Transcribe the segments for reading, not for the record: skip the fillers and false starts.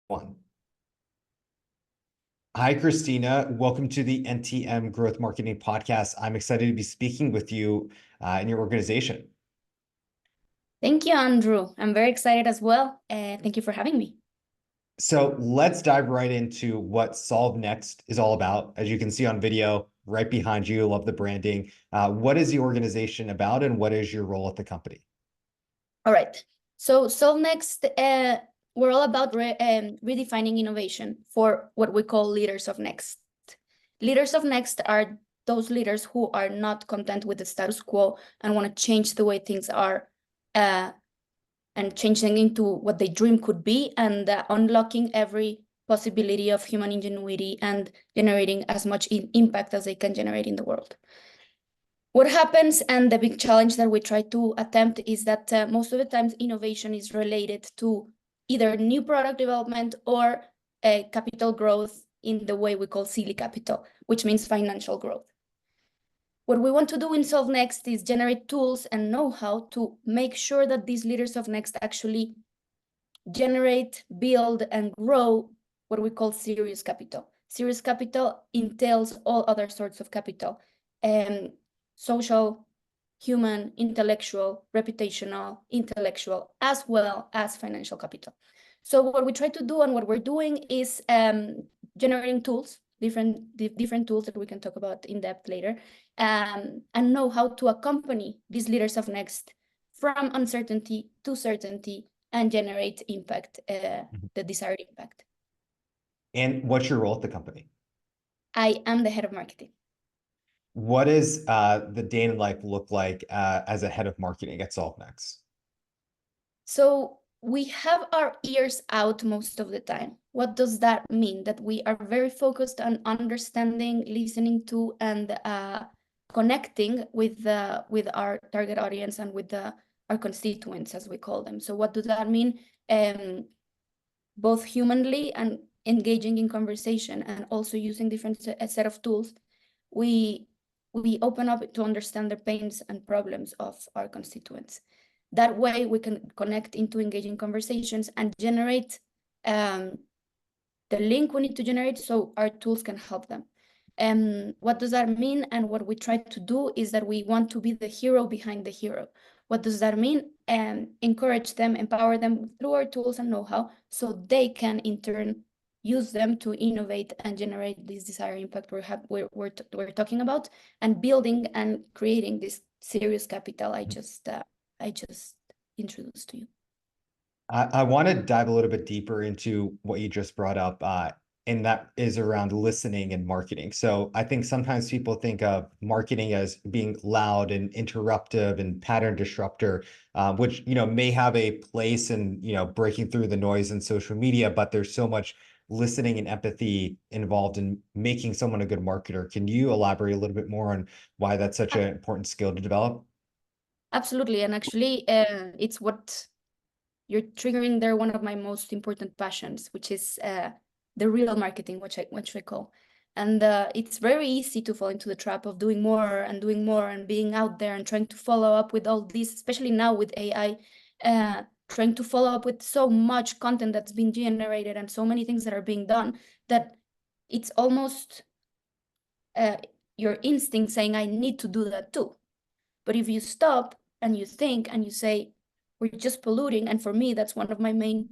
One. Hi, Christina. Welcome to the NTM Growth Marketing Podcast. I'm excited to be speaking with you in your organization. Thank you, Andrew. I'm very excited as well. Thank you for having me. So let's dive right into what Solve Next is all about. As you can see on video right behind you, love the branding. What is the organization about and what is your role at the company? All right. So Solve Next, we're all about redefining innovation for what we call leaders of next. Leaders of next are those leaders who are not content with the status quo and want to change the way things are and change them into what they dream could be, and unlocking every possibility of human ingenuity and generating as much impact as they can generate in the world. What happens, and the big challenge that we try to attempt, is that most of the times innovation is related to either new product development or capital growth in the way we call silly capital, which means financial growth. What we want to do in Solve Next is generate tools and know-how to make sure that these leaders of Next actually generate, build, and grow what we call serious capital. Serious capital entails all other sorts of capital, social, human, intellectual, reputational, intellectual, as well as financial capital. So what we try to do and what we're doing is generating tools, different tools that we can talk about in depth later, and know how to accompany these leaders of Next from uncertainty to certainty and generate impact, the desired impact. And what's your role at the company? I am the head of marketing. What does the day in life look like as a head of marketing at Solve Next? So we have our ears out most of the time. What does that mean? That we are very focused on understanding, listening to, and connecting with our target audience and with our constituents, as we call them. So what does that mean? Both humanly and engaging in conversation, and also using different set of tools. We open up to understand the pains and problems of our constituents. That way we can connect into engaging conversations and generate the link we need to generate so our tools can help them. What does that mean? And what we try to do is that we want to be the hero behind the hero. What does that mean? Encourage them, empower them through our tools and know-how so they can in turn use them to innovate and generate this desired impact we're talking about, and building and creating this serious capital I just introduced to you. I want to dive a little bit deeper into what you just brought up, and that is around listening and marketing. So I think sometimes people think of marketing as being loud and interruptive and pattern disruptor, which may have a place in breaking through the noise in social media, but there's so much listening and empathy involved in making someone a good marketer. Can you elaborate a little bit more on why that's such an important skill to develop? Absolutely, and actually, it's what you're triggering there one of my most important passions, which is the real marketing, which I call. And it's very easy to fall into the trap of doing more and being out there and trying to follow up with all this, especially now with AI, trying to follow up with so much content that's been generated and so many things that are being done, that it's almost your instinct saying, I need to do that too. But if you stop and you think and you say, we're just polluting, and for me, that's one of my main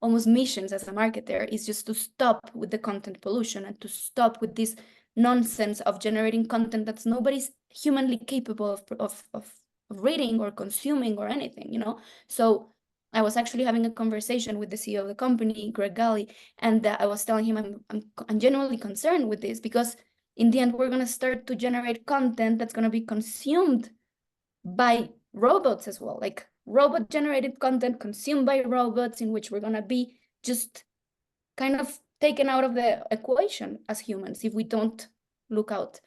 almost missions as a marketer, is just to stop with the content pollution and to stop with this nonsense of generating content that's nobody's humanly capable of reading or consuming or anything, So I was actually having a conversation with the CEO of the company, Greg Galley, and I was telling him I'm genuinely concerned with this, because in the end, we're going to start to generate content that's going to be consumed by robots as well, like robot generated content consumed by robots, in which we're going to be just kind of taken out of the equation as humans if we don't look out.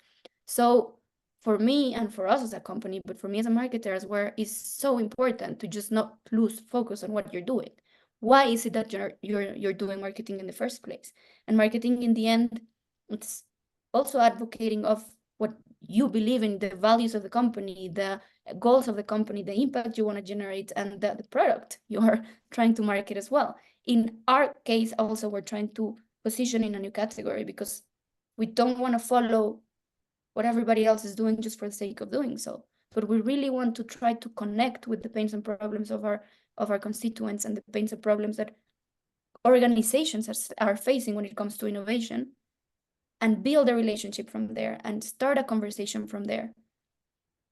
So for me and for us as a company, but for me as a marketer as well, it's so important to just not lose focus on what you're doing. Why is it that you're doing marketing in the first place? And marketing, in the end, it's also advocating of what you believe in, the values of the company, the goals of the company, the impact you want to generate, and the product you are trying to market as well. in our case, also, we're trying to position in a new category because we don't want to follow what everybody else is doing just for the sake of doing so. But we really want to try to connect with the pains and problems of our constituents and the pains and problems that organizations are facing when it comes to innovation, and build a relationship from there and start a conversation from there.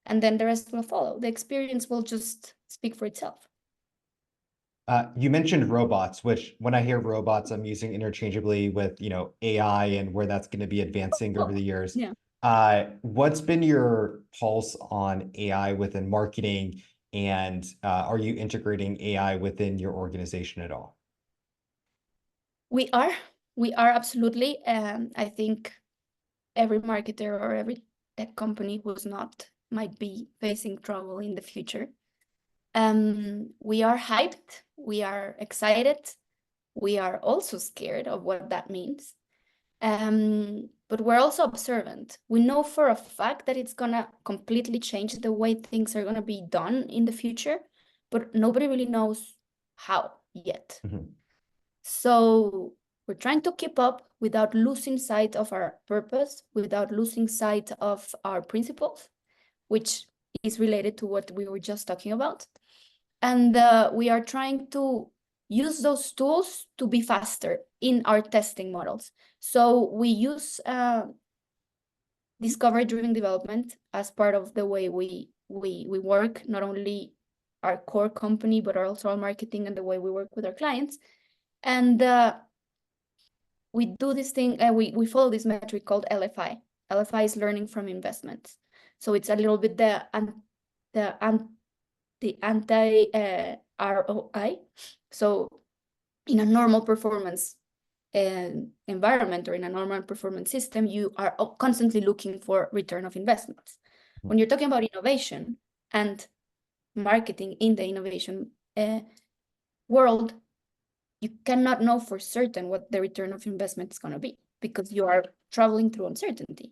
And then the rest will follow. The experience will just speak for itself. You mentioned robots, which when I hear robots, I'm using interchangeably with, AI and where that's going to be advancing over the years. Yeah. What's been your pulse on AI within marketing, and are you integrating AI within your organization at all? We are absolutely. I think every marketer or every tech company who's not might be facing trouble in the future. We are hyped, we are excited, we are also scared of what that means. But we're also observant. We know for a fact that it's gonna completely change the way things are gonna be done in the future, but nobody really knows how yet. Mhm. So we're trying to keep up without losing sight of our purpose, without losing sight of our principles, which is related to what we were just talking about. And we are trying to use those tools to be faster in our testing models. So we use discovery-driven development as part of the way we work, not only our core company, but also our marketing and the way we work with our clients. And we do this thing, we follow this metric called LFI. LFI is learning from investments. So it's a little bit the anti ROI. So in a normal performance environment, or in a normal performance system, you are constantly looking for return of investments. When you're talking about innovation and marketing in the innovation world, you cannot know for certain what the return of investment is going to be, because you are traveling through uncertainty.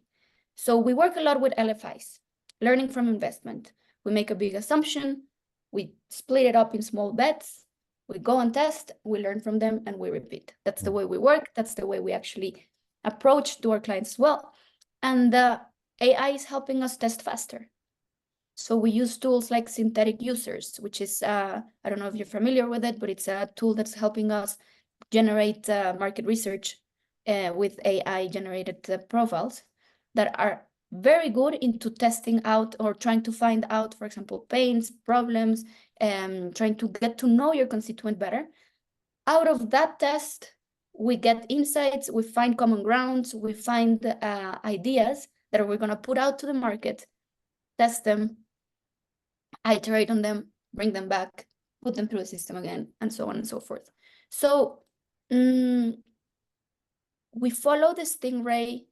So we work a lot with LFIs, learning from investment. We make a big assumption, we split it up in small bets, we go and test, we learn from them, and we repeat. That's the way we work. That's the way we actually approach to our clients as well. And AI is helping us test faster. So we use tools like synthetic users, which is, I don't know if you're familiar with it, but it's a tool that's helping us generate market research with AI generated profiles that are very good into testing out or trying to find out, for example, pains, problems, trying to get to know your constituent better. Out of that test, we get insights, we find common grounds, we find ideas that we're going to put out to the market, test them, iterate on them, bring them back, put them through the system again, and so on and so forth. So we follow the Stingray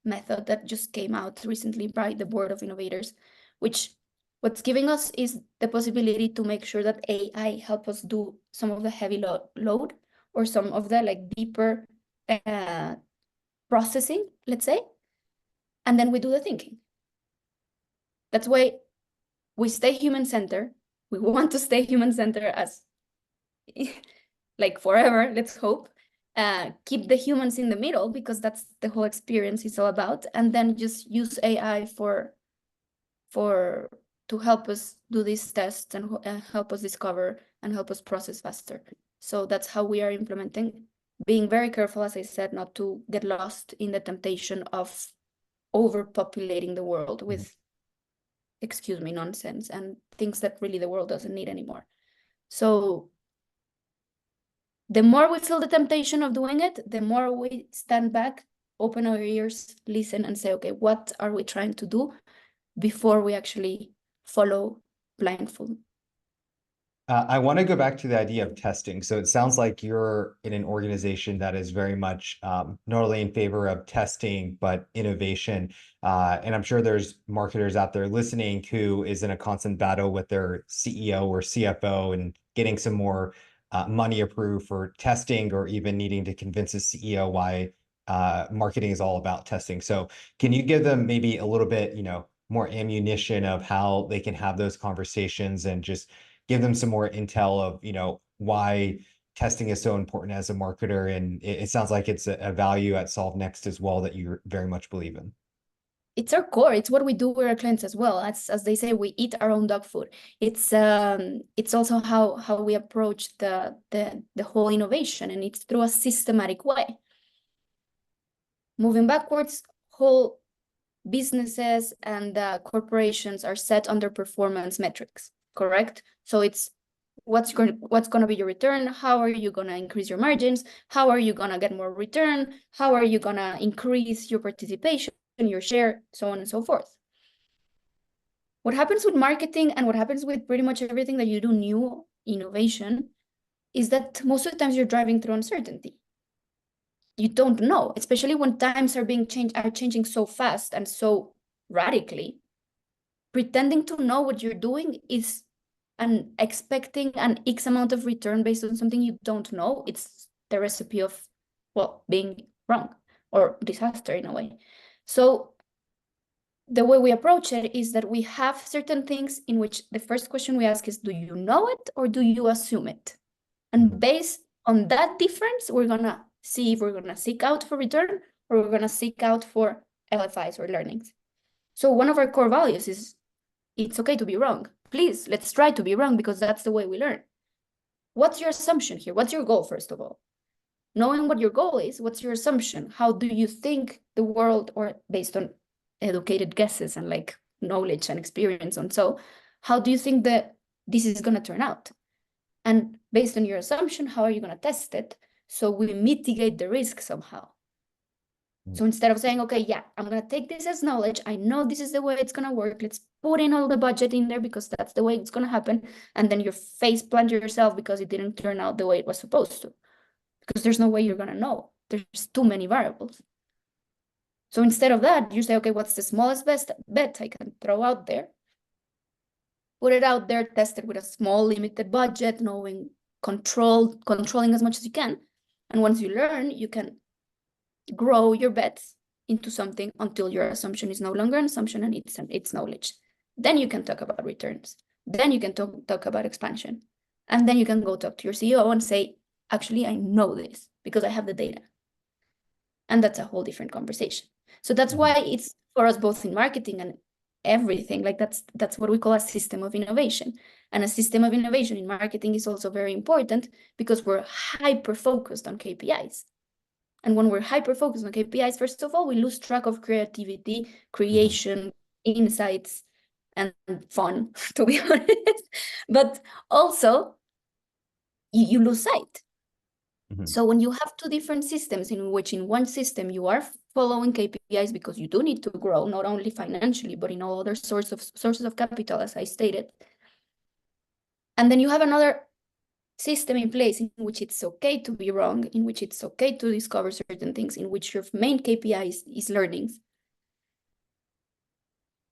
method that just came out recently by the Board of Innovators, which what's giving us is the possibility to make sure that AI help us do some of the heavy load or some of the deeper processing, let's say, and then we do the thinking. That's why we stay human-centered. We want to stay human-centered as forever, let's hope. Keep the humans in the middle, because that's the whole experience is all about, and then just use AI to help us do these tests and help us discover and help us process faster. So that's how we are implementing, being very careful, as I said, not to get lost in the temptation of overpopulating the world with, excuse me, nonsense and things that really the world doesn't need anymore. So the more we feel the temptation of doing it, the more we stand back, open our ears, listen, and say, okay, what are we trying to do before we actually follow blindfold? I want to go back to the idea of testing. So it sounds like you're in an organization that is very much not only in favor of testing, but innovation. And I'm sure there's marketers out there listening who is in a constant battle with their CEO or CFO and getting some more money approved for testing, or even needing to convince the CEO why marketing is all about testing. So can you give them maybe a little bit, more ammunition of how they can have those conversations, and just give them some more intel of, why testing is so important as a marketer, and it sounds like it's a value at Solve Next as well that you very much believe in. It's our core. It's what we do with our clients as well. As they say, we eat our own dog food. It's also how we approach the whole innovation, and it's through a systematic way. Moving backwards, whole businesses and corporations are set under performance metrics, correct? So it's what's going to be your return, how are you going to increase your margins, how are you going to get more return, how are you going to increase your participation, your share, so on and so forth. What happens with marketing and what happens with pretty much everything that you do new innovation is that most of the times you're driving through uncertainty. You don't know, especially when times are changing so fast and so radically. Pretending to know what you're doing is expecting an X amount of return based on something you don't know. It's the recipe of, well, being wrong or disaster in a way. So the way we approach it is that we have certain things in which the first question we ask is, do you know it or do you assume it? And based on that difference, we're gonna see if we're gonna seek out for return or we're gonna seek out for LFIs or learnings. So one of our core values is it's okay to be wrong. Please, let's try to be wrong because that's the way we learn. What's your assumption here? What's your goal, first of all? Knowing what your goal is, what's your assumption? How do you think the world, or based on educated guesses and like knowledge and experience and so, how do you think that this is going to turn out? And based on your assumption, how are you going to test it? So we mitigate the risk somehow. So instead of saying, okay, yeah, I'm going to take this as knowledge. I know this is the way it's going to work. Let's put in all the budget in there because that's the way it's going to happen. And then you face plant yourself because it didn't turn out the way it was supposed to. Because there's no way you're going to know. There's too many variables. So instead of that, you say, okay, what's the smallest best bet I can throw out there? Put it out there, test it with a small limited budget, knowing controlling as much as you can. And once you learn, you can grow your bets into something until your assumption is no longer an assumption and it's knowledge. Then you can talk about returns. Then you can talk about expansion. And then you can go talk to your CEO and say, actually, I know this because I have the data. And that's a whole different conversation. So that's why it's for us both in marketing and everything, like that's what we call a system of innovation. And a system of innovation in marketing is also very important because we're hyper-focused on KPIs. And when we're hyper-focused on KPIs, first of all, we lose track of creativity, creation, insights, and fun, to be honest. But also, you lose sight. So when you have two different systems in which in one system you are following KPIs because you do need to grow, not only financially, but in all other sources of capital, as I stated. And then you have another system in place in which it's okay to be wrong, in which it's okay to discover certain things, in which your main KPI is learnings.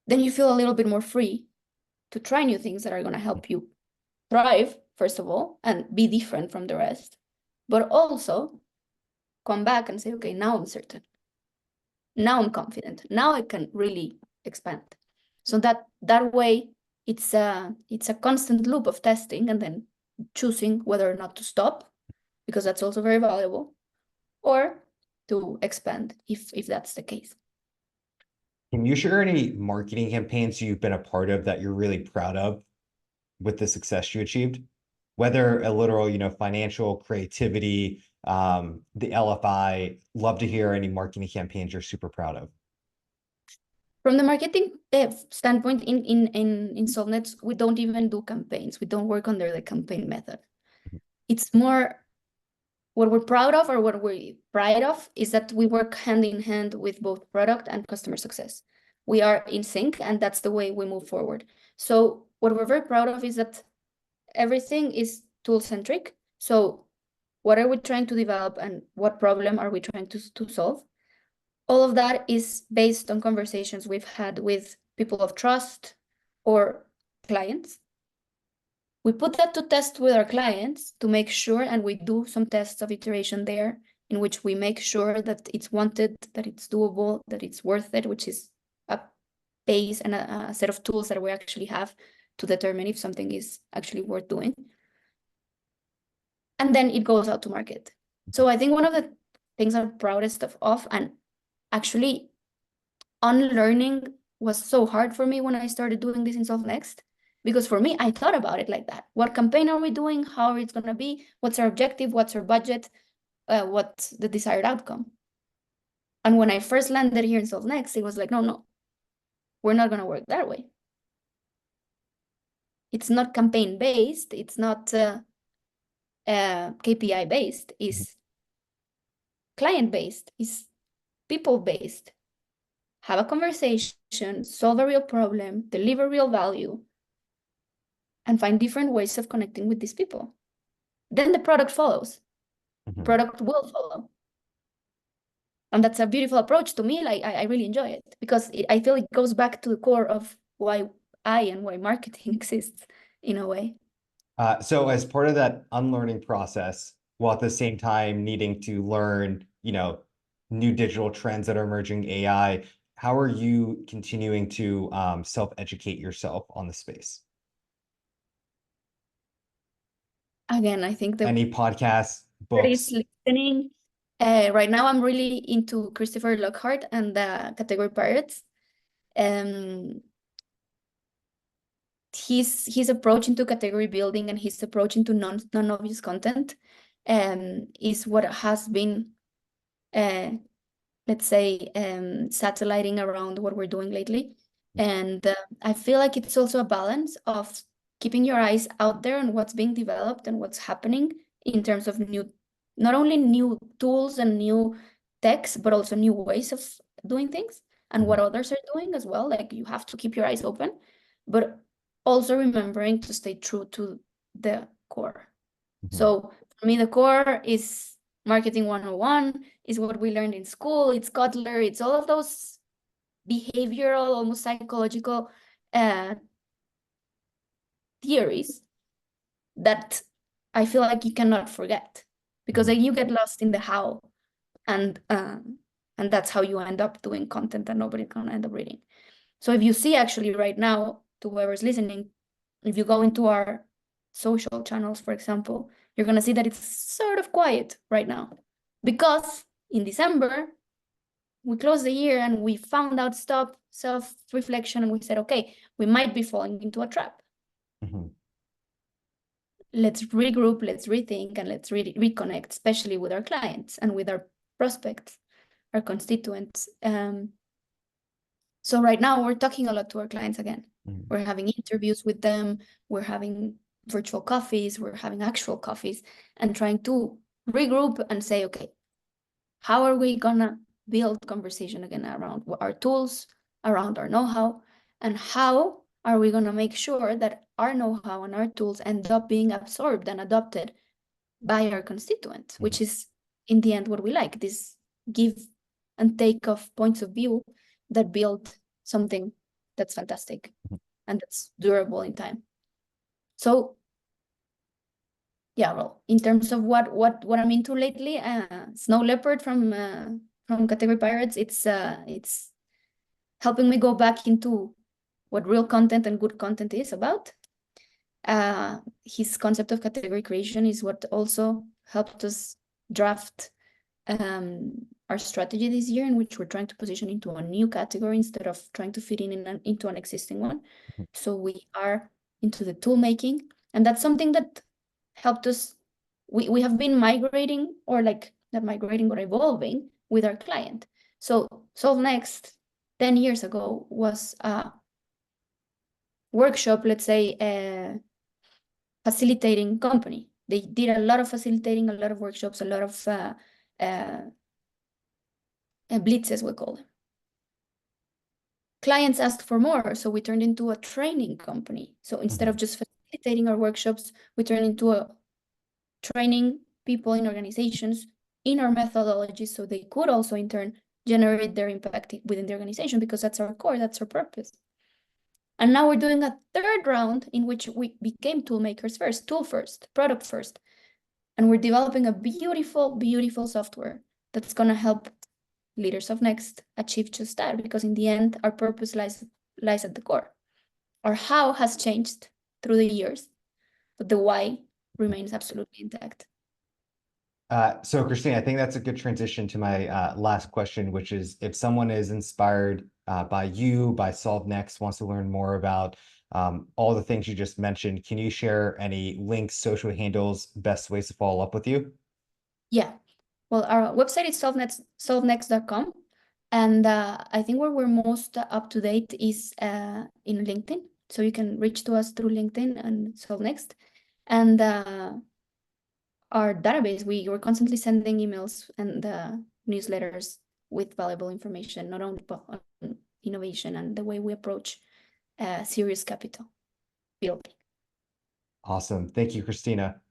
Then you feel a little bit more free to try new things that are going to help you thrive, first of all, and be different from the rest. But also come back and say, okay, now I'm certain. Now I'm confident. Now I can really expand. So that way, it's a constant loop of testing and then choosing whether or not to stop, because that's also very valuable, or to expand if that's the case. Can you share any marketing campaigns you've been a part of that you're really proud of with the success you achieved? Whether a literal, financial, creativity, the LFI, love to hear any marketing campaigns you're super proud of. From the marketing standpoint, in SolveNet, we don't even do campaigns. We don't work under the campaign method. It's more what we're proud of, or what we're pride of, is that we work hand in hand with both product and customer success. We are in sync, and that's the way we move forward. So what we're very proud of is that everything is tool-centric. So what are we trying to develop and what problem are we trying to solve? All of that is based on conversations we've had with people of trust or clients. We put that to test with our clients to make sure, and we do some tests of iteration there in which we make sure that it's wanted, that it's doable, that it's worth it, which is a base and a set of tools that we actually have to determine if something is actually worth doing. and then it goes out to market. So I think one of the things I'm proudest of, and actually unlearning was so hard for me when I started doing this in Solve Next, because for me, I thought about it like that. What campaign are we doing? How it's going to be? What's our objective? What's our budget? What's the desired outcome? And when I first landed here in Solve Next, it was like, no, we're not going to work that way. It's not campaign based. It's not KPI based. It's client based. It's people based. Have a conversation, solve a real problem, deliver real value, and find different ways of connecting with these people. Then the product follows. The product will follow. And that's a beautiful approach to me. Like I really enjoy it because I feel it goes back to the core of why why marketing exists in a way. So as part of that unlearning process, while at the same time needing to learn, new digital trends that are emerging, AI, how are you continuing to self-educate yourself on the space? Again, I think Any podcasts, that is books? listening. Right now, I'm really into Christopher Lockhart and the Category Pirates. His approach into category building and his approach into non-obvious content is what has been, let's say, satelliting around what we're doing lately. And I feel like it's also a balance of keeping your eyes out there on what's being developed and what's happening in terms of not only new tools and new techs, but also new ways of doing things and what others are doing as well. Like you have to keep your eyes open, but also remembering to stay true to the core. So for me, the core is marketing 101, is what we learned in school. It's Kotler, it's all of those behavioral, almost psychological theories that I feel like you cannot forget, because then you get lost in the how, and that's how you end up doing content that nobody's gonna end up reading. So if you see actually right now, to whoever's listening, if you go into our social channels, for example, you're gonna see that it's sort of quiet right now, because in December, we closed the year and we found out stop self-reflection, and we said, okay, we might be falling into a trap. Let's regroup, let's rethink, and let's reconnect, especially with our clients and with our prospects, our constituents. So right now we're talking a lot to our clients again. We're having interviews with them. We're having virtual coffees. We're having actual coffees and trying to regroup and say, okay, how are we gonna build conversation again around our tools, around our know-how, and how are we gonna make sure that our know-how and our tools end up being absorbed and adopted by our constituents, which is in the end what we like, this give and take of points of view that build something that's fantastic and that's durable in time. So yeah, well, in terms of what I'm into lately, Snow Leopard from Category Pirates, it's helping me go back into what real content and good content is about. His concept of category creation is what also helped us draft our strategy this year, in which we're trying to position into a new category instead of trying to fit into an existing one. So we are into the tool making, and that's something that helped us. We have been migrating, or like not migrating, but evolving with our client. So Solve Next 10 years ago was a workshop, let's say, facilitating company. They did a lot of facilitating, a lot of workshops, a lot of blitzes, we call them. Clients asked for more, so we turned into a training company. So instead of just facilitating our workshops, we turned into a training people in organizations in our methodologies, so they could also in turn generate their impact within the organization, because that's our core, that's our purpose. And now we're doing a third round in which we became tool makers first, tool first, product first. And we're developing a beautiful, beautiful software that's going to help leaders of Next achieve just that, because in the end, our purpose lies at the core. Our how has changed through the years, but the why remains absolutely intact. So Christine, I think that's a good transition to my last question, which is if someone is inspired by you, by Solve Next, wants to learn more about all the things you just mentioned, can you share any links, social handles, best ways to follow up with you? Yeah. Well, our website is solvenext.com. And I think where we're most up to date is in LinkedIn. So you can reach to us through LinkedIn and Solve Next. And our database, we're constantly sending emails and newsletters with valuable information, not only on innovation and the way we approach serious capital building. Awesome. Thank you, Christina.